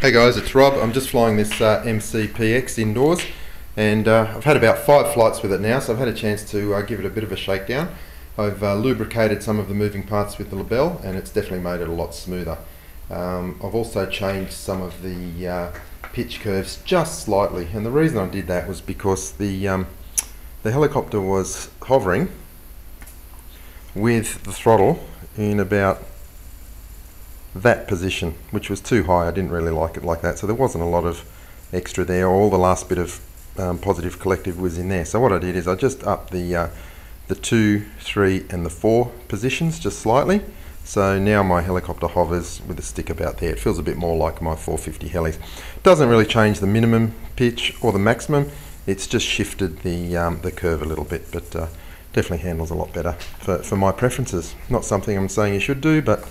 Hey guys, it's Rob. I'm just flying this MCPX indoors, and I've had about 5 flights with it now, so I've had a chance to give it a bit of a shakedown. I've lubricated some of the moving parts with the label, and it's definitely made it a lot smoother. I've also changed some of the pitch curves just slightly, and the reason I did that was because the helicopter was hovering with the throttle in about that position, which was too high. I didn't really like it like that, so there wasn't a lot of extra there. All the last bit of positive collective was in there. So what I did is I just upped the 2, 3 and the 4 positions just slightly. So now my helicopter hovers with a stick about there. It feels a bit more like my 450 helis. Doesn't really change the minimum pitch or the maximum. It's just shifted the curve a little bit, but definitely handles a lot better for my preferences. Not something I'm saying you should do, but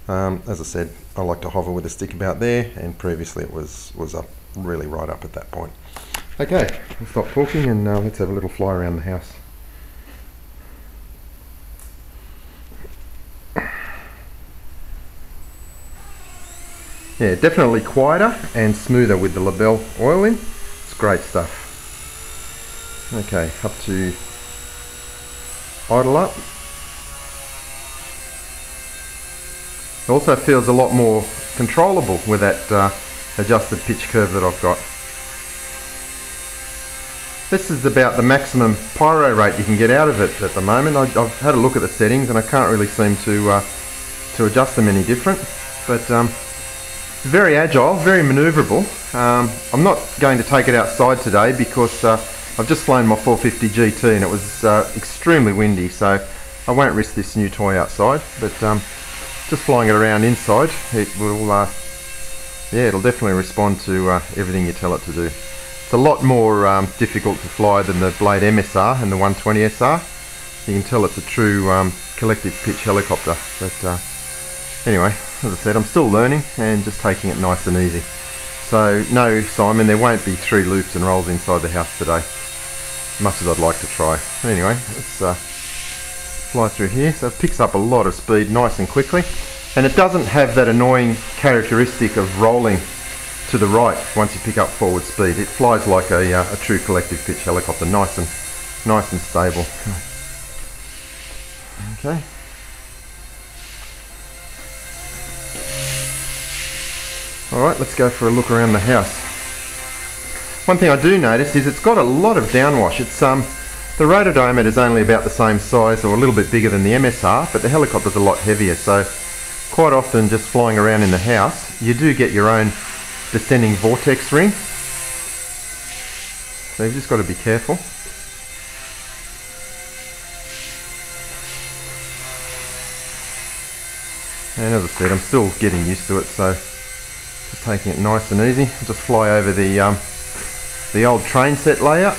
as I said, I like to hover with a stick about there, and previously it was up really right up at that point. Okay, I'll stop talking and let's have a little fly around the house. Yeah, definitely quieter and smoother with the label oil in. It's great stuff. Okay, up to idle up. It also feels a lot more controllable with that adjusted pitch curve that I've got. This is about the maximum pyro rate you can get out of it at the moment. I've had a look at the settings and I can't really seem to adjust them any different. But very agile, very manoeuvrable. I'm not going to take it outside today because I've just flown my 450 GT and it was extremely windy, so I won't risk this new toy outside. But just flying it around inside, it will, yeah, it'll definitely respond to everything you tell it to do. It's a lot more difficult to fly than the Blade MSR and the 120 SR. You can tell it's a true collective pitch helicopter. But anyway, as I said, I'm still learning and just taking it nice and easy. So no, Simon, there won't be 3 loops and rolls inside the house today, much as I'd like to try. Anyway, let's fly through here. So it picks up a lot of speed nice and quickly, and it doesn't have that annoying characteristic of rolling to the right once you pick up forward speed. It flies like a true collective pitch helicopter, nice and stable. Okay. Alright, let's go for a look around the house. One thing I do notice is it's got a lot of downwash. It's the rotor diameter is only about the same size or a little bit bigger than the MSR, but the helicopter's a lot heavier, so quite often just flying around in the house you do get your own descending vortex ring, so you've just got to be careful. And as I said, I'm still getting used to it, so just taking it nice and easy. I'll just fly over the old train set layout,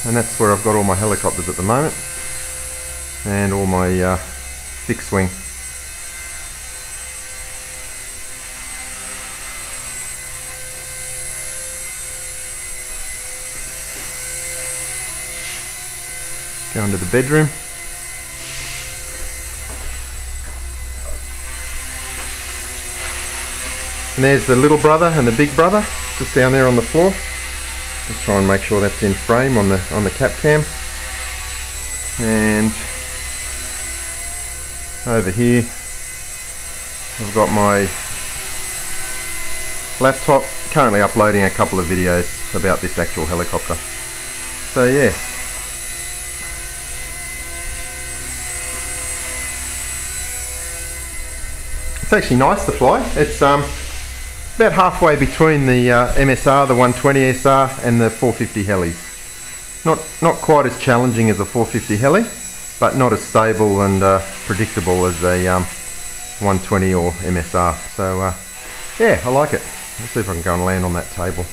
and that's where I've got all my helicopters at the moment, and all my fixed wing. Go into the bedroom. And there's the little brother and the big brother just down there on the floor. Just try and make sure that's in frame on the cap cam. And over here I've got my laptop, currently uploading a couple of videos about this actual helicopter. So yeah. It's actually nice to fly. It's about halfway between the MSR, the 120 SR and the 450 helis. Not quite as challenging as a 450 heli, but not as stable and predictable as a 120 or MSR. So yeah, I like it. Let's see if I can go and land on that table.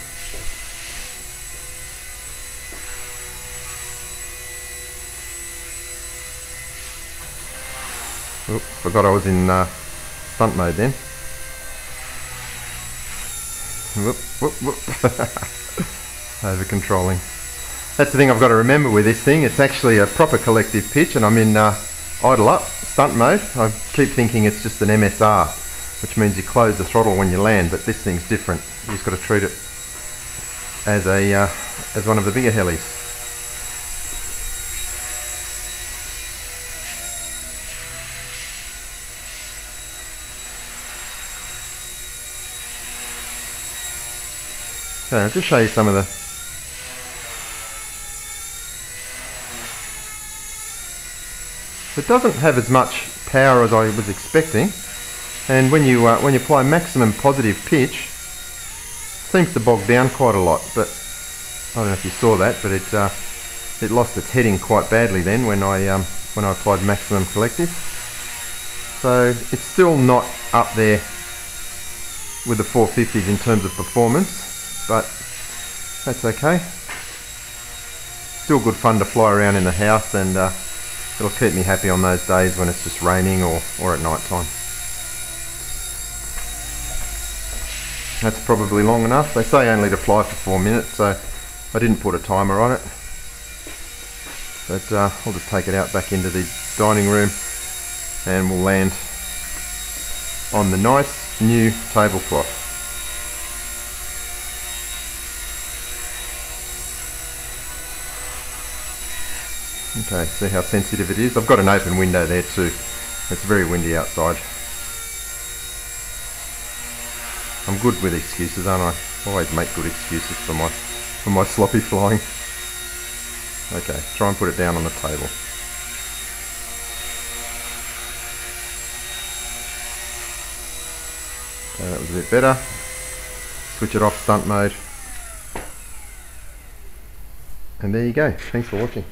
Oops, forgot I was in stunt mode then. Whoop, whoop, whoop. Over controlling. That's the thing I've got to remember with this thing. It's actually a proper collective pitch, and I'm in idle up, stunt mode. I keep thinking it's just an MSR, which means you close the throttle when you land, but this thing's different. You just got to treat it as a as one of the bigger helis. So I'll just show you some of the It doesn't have as much power as I was expecting, and when you apply maximum positive pitch, it seems to bog down quite a lot. But I don't know if you saw that, but it lost its heading quite badly then when I applied maximum collective. So it's still not up there with the 450s in terms of performance, but that's okay. Still good fun to fly around in the house, and it'll keep me happy on those days when it's just raining or at night time. That's probably long enough. They say only to fly for 4 minutes, so I didn't put a timer on it. But I'll just take it out back into the dining room and we'll land on the nice new tablecloth. Okay, see how sensitive it is? I've got an open window there too. It's very windy outside. I'm good with excuses, aren't I? Always make good excuses for my sloppy flying. Okay, try and put it down on the table. Okay, that was a bit better. Switch it off stunt mode. And there you go. Thanks for watching.